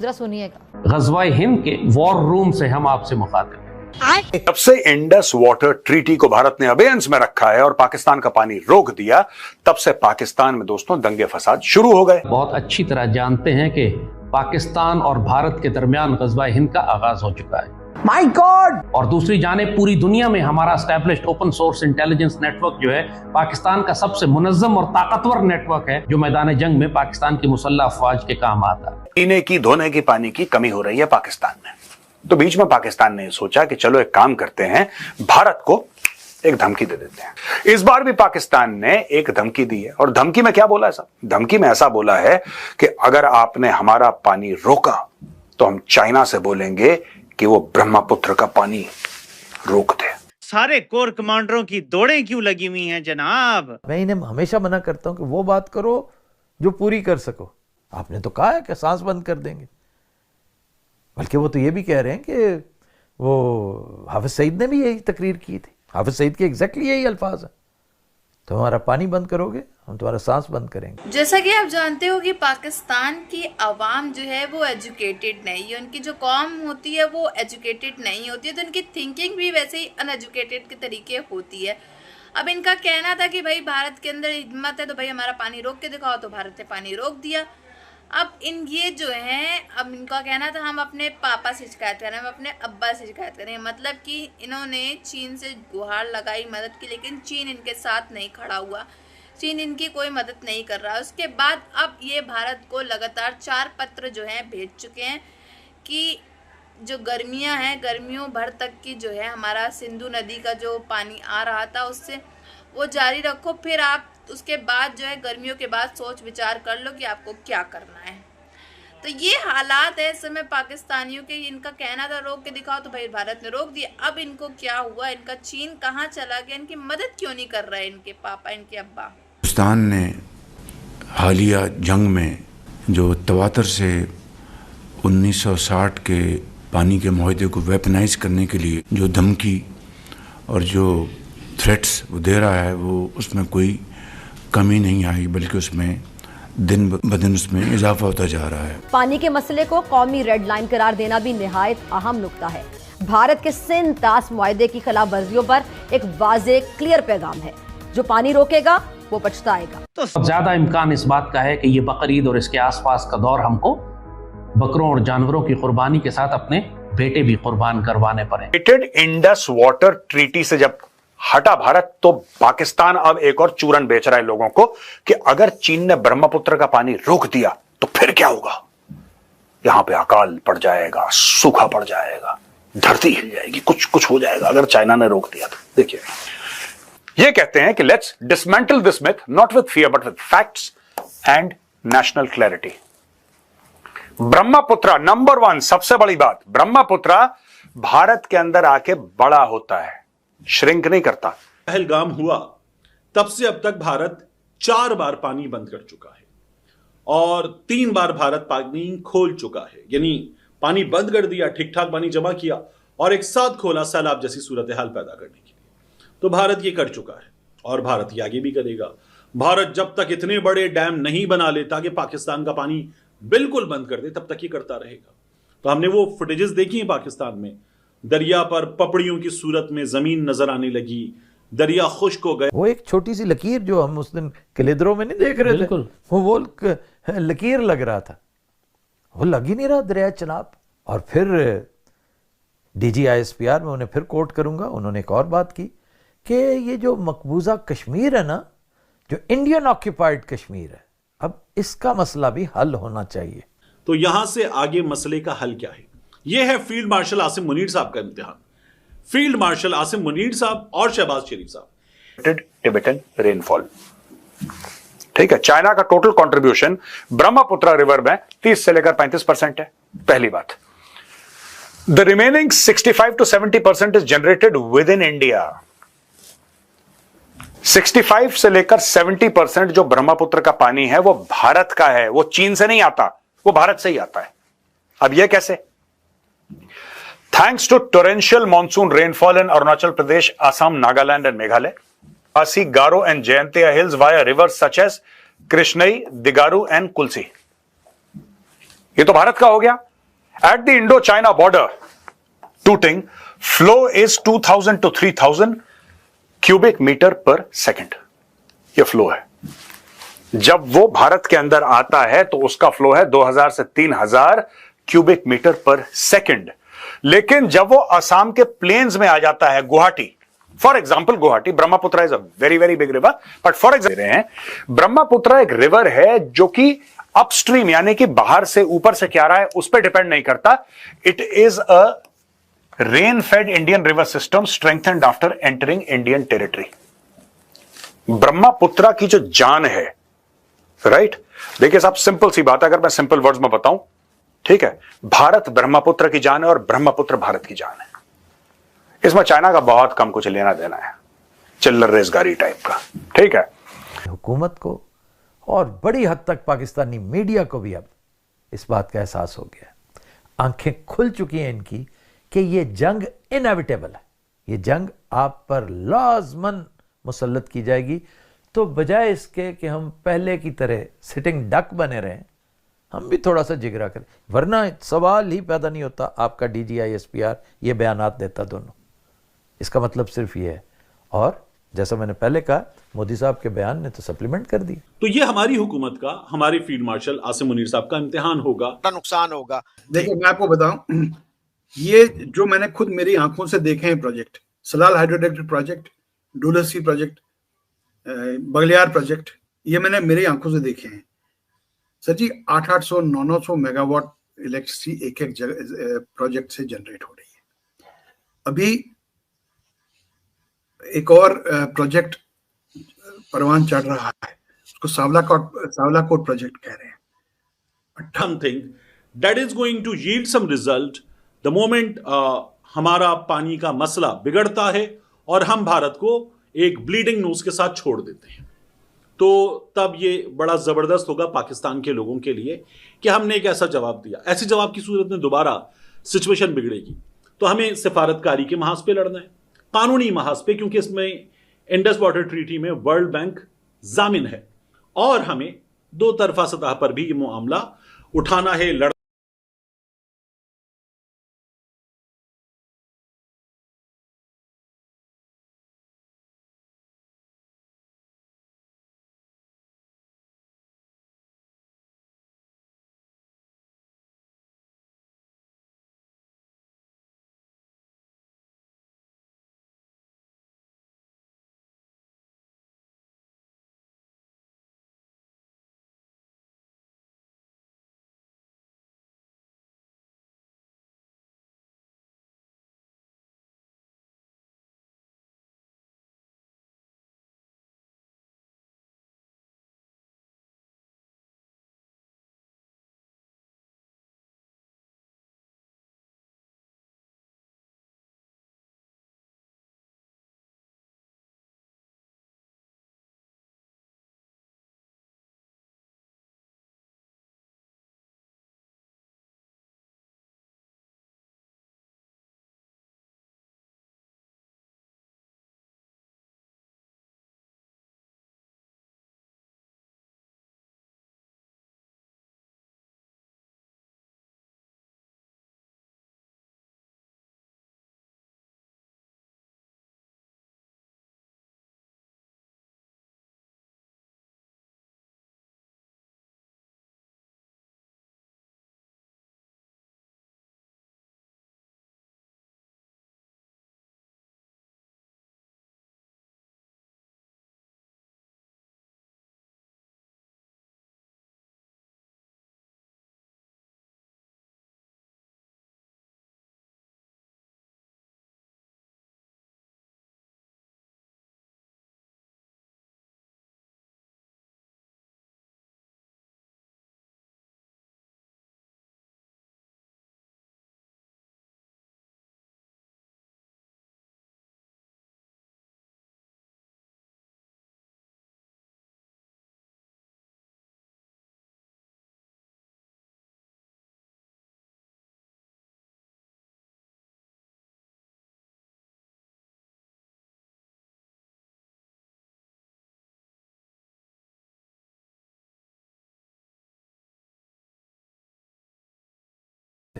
जरा सुनिएगा। गज़वाए हिंद के वॉर रूम से हम आपसे मुखातिब। जब से इंडस वाटर ट्रीटी को भारत ने अबेयंस में रखा है और पाकिस्तान का पानी रोक दिया, तब से पाकिस्तान में दोस्तों दंगे फसाद शुरू हो गए। बहुत अच्छी तरह जानते हैं कि पाकिस्तान और भारत के दरमियान गज़वाए हिंद का आगाज हो चुका है। My God! और दूसरी जानिब पूरी दुनिया में हमारा established open source intelligence network जो है पाकिस्तान का सबसे मुनज़्ज़म और ताकतवर नेटवर्क है, जो मैदान जंग में पाकिस्तान की मुसल्लह अफवाज के काम आता है। पीने की धोने की पानी की कमी हो रही है पाकिस्तान में, तो बीच में पाकिस्तान ने सोचा कि चलो एक काम करते हैं, भारत को एक धमकी दे देते हैं। इस बार भी पाकिस्तान ने एक धमकी दी है, और धमकी में क्या बोला है साहब? धमकी में ऐसा बोला है कि अगर आपने हमारा पानी रोका तो हम चाइना से बोलेंगे कि वो ब्रह्मपुत्र का पानी रोक दे। सारे कोर कमांडरों की दौड़ें क्यों लगी हुई हैं जनाब? मैं इन्हें हमेशा मना करता हूं कि वो बात करो जो पूरी कर सको। आपने तो कहा है कि सांस बंद कर देंगे, बल्कि वो तो ये भी कह रहे हैं कि वो हाफिज सईद ने भी यही तकरीर की थी। हाफिज सईद के एग्जैक्टली यही अल्फाज है, तो हमारा पानी बंद करोगे हम तुम्हारा सांस बंद करेंगे। जैसा कि आप जानते हो कि पाकिस्तान की आवाम जो है वो एजुकेटेड नहीं है, उनकी जो कौम होती है वो एजुकेटेड नहीं होती है, तो उनकी थिंकिंग भी वैसे ही अनएजुकेटेड के तरीके होती है। अब इनका कहना था कि भाई भारत के अंदर हिम्मत है तो भाई हमारा पानी रोक के दिखाओ, तो भारत ने पानी रोक दिया। अब ये जो हैं, अब इनका कहना था हम अपने पापा से शिकायत करें, हम अपने अब्बा से शिकायत करें, मतलब कि इन्होंने चीन से गुहार लगाई मदद की, लेकिन चीन इनके साथ नहीं खड़ा हुआ, चीन इनकी कोई मदद नहीं कर रहा। उसके बाद अब ये भारत को लगातार 4 पत्र जो हैं भेज चुके हैं कि जो गर्मियां हैं, गर्मियों भर तक की जो है हमारा सिंधु नदी का जो पानी आ रहा था उससे वो जारी रखो, फिर आप उसके बाद जो है गर्मियों के बाद सोच विचार कर लो कि आपको क्या करना है। तो ये हालात है इस समय पाकिस्तानियों के। इनका कहना था रोक के दिखाओ, तो भाई भारत ने रोक दिया। अब इनको क्या हुआ, इनका चीन कहाँ चला गया, इनकी मदद क्यों नहीं कर रहा है इनके पापा, इनके अब्बा? पाकिस्तान ने हालिया जंग में जो तवातर से 1960 के पानी के मुआहदे को वेपनाइज करने के लिए जो धमकी और जो थ्रेट्स वो दे रहा है, वो उसमें कोई कमी नहीं आई, बल्कि उसमें दिन ब दिन उसमें इजाफा होता जा रहा है। पानी के मसले को कौमी रेड लाइन करार देना भी निहायत अहम नुक्ता है। भारत के सिंध तास मुआहदे की खिलाफ वर्जियों पर एक वाज़ेह क्लियर पैगाम है, जो पानी रोकेगा वो पछताएगा। तो ज्यादा इम्कान इस बात का है कि ये बकरीद और इसके आसपास का दौर हमको बकरों और जानवरों की कुर्बानी के साथ अपने बेटे भी कुर्बान करवाने पड़े। इंडस वाटर ट्रीटी से जब हटा भारत, तो पाकिस्तान अब एक और चूरन बेच रहा है लोगों को कि अगर चीन ने ब्रह्मपुत्र का पानी रोक दिया तो फिर क्या होगा? यहां पे अकाल पड़ जाएगा, सूखा पड़ जाएगा, धरती हिल जाएगी, कुछ हो जाएगा अगर चाइना ने रोक दिया तो। देखिए, ये कहते हैं कि let's dismantle this myth not with fear but with facts and national clarity. Brahmaputra number 1, सबसे बड़ी बात, ब्रह्मपुत्र भारत के अंदर आके बड़ा होता है, श्रिंक नहीं करता। पहलगाम हुआ तब से अब तक भारत 4 बार पानी बंद कर चुका है और 3 बार भारत पानी खोल चुका है, यानी पानी बंद कर दिया, ठीक ठाक पानी जमा किया और एक साथ खोला सैलाब जैसी सूरत हाल पैदा करने के लिए। तो भारत ये कर चुका है और भारत ये आगे भी करेगा। भारत जब तक इतने बड़े डैम नहीं बना लेता कि पाकिस्तान का पानी बिल्कुल बंद कर दे, तब तक ये करता रहेगा। तो हमने वो फुटेजेस देखी हैं पाकिस्तान में, दरिया पर पपड़ियों की सूरत में जमीन नजर आने लगी, दरिया खुश्क हो गए। वो एक छोटी सी लकीर जो हम उस दिन किलेदरों में नहीं देख रहे थे, वो लकीर लग रहा था, वो लग ही नहीं रहा दरिया चनाब। और फिर DGISPR में उन्हें फिर कोट करूंगा, उन्होंने एक और बात की कि ये जो मकबूजा कश्मीर है ना, जो इंडियन ऑक्यूपाइड कश्मीर है, अब इसका मसला भी हल होना चाहिए। तो यहां से आगे मसले का हल क्या है? यह है फील्ड मार्शल आसिम मुनीर साहब का इम्तिहान। फील्ड मार्शल आसिम मुनीर साहब और शहबाज शरीफ साहब। टिबेटन रेनफॉल, ठीक है, चाइना का टोटल कंट्रीब्यूशन ब्रह्मपुत्र रिवर में 30 से लेकर 35% है, पहली बात। The remaining 65 to 70% is generated with in India. 65 से लेकर 70% जो ब्रह्मपुत्र का पानी है वो भारत का है, वो चीन से नहीं आता, वो भारत से ही आता है। अब यह कैसे? Thanks to torrential monsoon rainfall in Arunachal Pradesh, Assam, Nagaland and Meghalaya, Khasi, Garo and Jayantia hills via rivers such as Krishnai, Digaru and Kulsi. ये तो भारत का हो गया। At the Indo China border Tuting flow is 2000 to 3000 cubic metre per second. ये flow है। जब वो भारत के अंदर आता है तो उसका फ्लो है 2000 से 3000 क्यूबिक मीटर पर सेकेंड। लेकिन जब वो असम के प्लेन्स में आ जाता है, Guwahati for example, Guwahati, Brahmaputra is a very very big river, but for example Brahmaputra एक रिवर है जो कि अपस्ट्रीम यानी कि बाहर से ऊपर से क्या रहा है उस पर डिपेंड नहीं करता। It is a rain fade Indian river system strengthened after entering Indian territory. Brahmaputra की जो जान है, राइट, देखिए साहब, सिंपल सी बात है, अगर मैं सिंपल वर्ड्स में बताऊं, ठीक है, भारत ब्रह्मपुत्र की जान है और ब्रह्मपुत्र भारत की जान है। इसमें चाइना का बहुत कम कुछ लेना देना है, चिल्लर रेसगारी टाइप का, ठीक है। हुकूमत को और बड़ी हद तक पाकिस्तानी मीडिया को भी अब इस बात का एहसास हो गया, आंखें खुल चुकी हैं इनकी कि ये जंग इनएविटेबल है, ये जंग आप पर लाजमन मुसल्लत की जाएगी। तो बजाय इसके कि हम पहले की तरह सिटिंग डक बने रहें, हम भी थोड़ा सा जिगरा करें, वरना सवाल ही पैदा नहीं होता आपका DGI SPR ये बयानात देता दोनों। इसका मतलब सिर्फ ये है, और जैसा मैंने पहले कहा, मोदी साहब के बयान ने तो सप्लीमेंट कर दिया। तो ये हमारी हुकूमत का, हमारे फील्ड मार्शल आसिम मुनीर साहब का इम्तिहान होगा, नुकसान होगा। देखिए मैं आपको बताऊं, ये जो मैंने खुद मेरी आंखों से देखे हैं project, Salal hydroelectric project, Dulhasti project, Baglihar project, ये मैंने मेरी आंखों से देखे हैं सर जी। 800 900 मेगावाट इलेक्ट्रिसिटी एक एक जगह प्रोजेक्ट से जनरेट हो रही है। अभी एक और प्रोजेक्ट परवान चढ़ रहा है, उसको सावलाकोट प्रोजेक्ट कह रहे हैं। something that is going to yield some result the moment हमारा पानी का मसला बिगड़ता है और हम भारत को एक ब्लीडिंग नोज के साथ छोड़ देते हैं, तो तब ये बड़ा जबरदस्त होगा पाकिस्तान के लोगों के लिए कि हमने एक ऐसा जवाब दिया। ऐसे जवाब की सूरत में दोबारा सिचुएशन बिगड़ेगी तो हमें सिफारतकारी के महाज पे लड़ना है, कानूनी महाज पे, क्योंकि इसमें इंडस वाटर ट्रीटी में वर्ल्ड बैंक जामिन है और हमें दो तरफा सतह पर भी ये मामला उठाना है।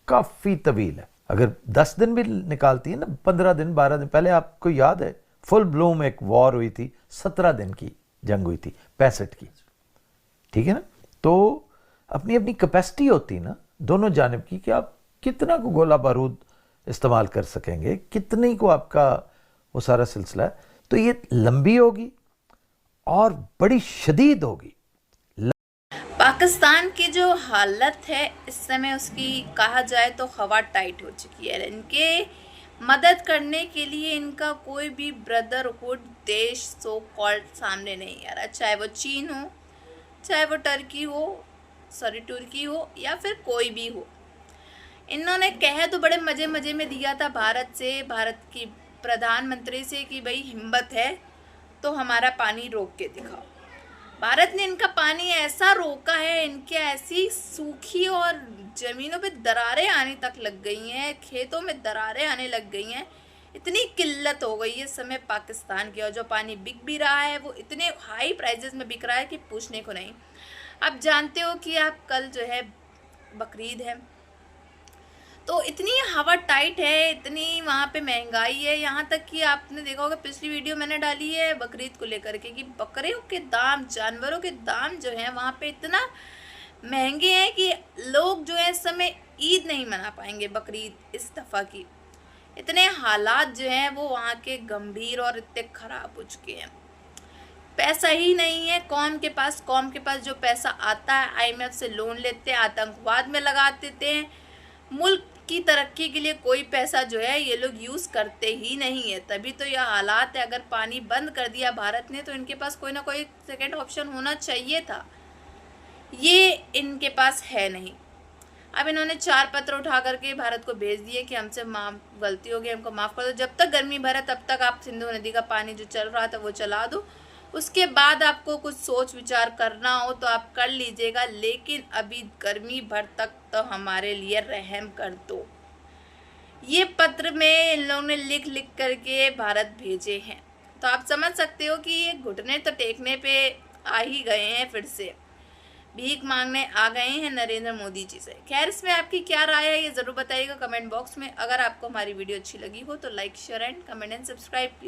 काफ़ी तवील है। अगर 10 दिन भी निकालती है ना, 15 दिन 12 दिन, पहले आपको याद है फुल ब्लूम एक वॉर हुई थी, 17 दिन की जंग हुई थी 65 की, ठीक है ना। तो अपनी अपनी कैपेसिटी होती ना दोनों जानिब की कि आप कितना को गोला बारूद इस्तेमाल कर सकेंगे, कितने को आपका वो सारा सिलसिला है। तो ये लंबी होगी और बड़ी शदीद होगी। पाकिस्तान की जो हालत है इस समय, उसकी कहा जाए तो हवा टाइट हो चुकी है। इनके मदद करने के लिए इनका कोई भी ब्रदरहुड देश सो कॉल्ड सामने नहीं आ रहा, चाहे वो चीन हो, चाहे वो तुर्की हो या फिर कोई भी हो। इन्होंने कह तो बड़े मजे मजे में दिया था भारत की प्रधानमंत्री से कि भाई हिम्मत है तो हमारा पानी रोक के दिखाओ। भारत ने इनका पानी ऐसा रोका है, इनके ऐसी सूखी और ज़मीनों पे दरारें आने तक लग गई हैं, खेतों में दरारें आने लग गई हैं। इतनी किल्लत हो गई है इस समय पाकिस्तान की, और जो पानी बिक भी रहा है वो इतने हाई प्राइजेस में बिक रहा है कि पूछने को नहीं। आप जानते हो कि आप कल जो है बकरीद है, तो इतनी हवा टाइट है, इतनी वहाँ पे महंगाई है। यहाँ तक कि आपने देखा होगा पिछली वीडियो मैंने डाली है बकरीद को लेकर के कि बकरियों के दाम, जानवरों के दाम जो हैं वहाँ पे इतना महंगे हैं कि लोग जो है इस समय ईद नहीं मना पाएंगे बकरीद इस दफ़ा की। इतने हालात जो हैं वो वहाँ के गंभीर और इतने ख़राब हो चुके हैं। पैसा ही नहीं है कौम के पास जो पैसा आता है IMF से लोन लेते हैं, आतंकवाद में लगा देते हैं। मुल्क की तरक्की के लिए कोई पैसा जो है ये लोग यूज़ करते ही नहीं है, तभी तो यह हालात है। अगर पानी बंद कर दिया भारत ने तो इनके पास कोई ना कोई सेकंड ऑप्शन होना चाहिए था, ये इनके पास है नहीं। अब इन्होंने 4 पत्र उठा करके भारत को भेज दिए कि हमसे गलती हो गई, हमको माफ़ कर दो। जब तक गर्मी भर है तब तक आप सिंधु नदी का पानी जो चल रहा था वो चला दो, उसके बाद आपको कुछ सोच विचार करना हो तो आप कर लीजिएगा, लेकिन अभी गर्मी भर तक तो हमारे लिए रहम कर दो। ये पत्र में इन लोगों ने लिख करके भारत भेजे हैं, तो आप समझ सकते हो कि ये घुटने तो टेकने पे आ ही गए हैं, फिर से भीख मांगने आ गए हैं नरेंद्र मोदी जी से। खैर, इसमें आपकी क्या राय है ये ज़रूर बताइएगा कमेंट बॉक्स में। अगर आपको हमारी वीडियो अच्छी लगी हो तो like, share and comment and subscribe please.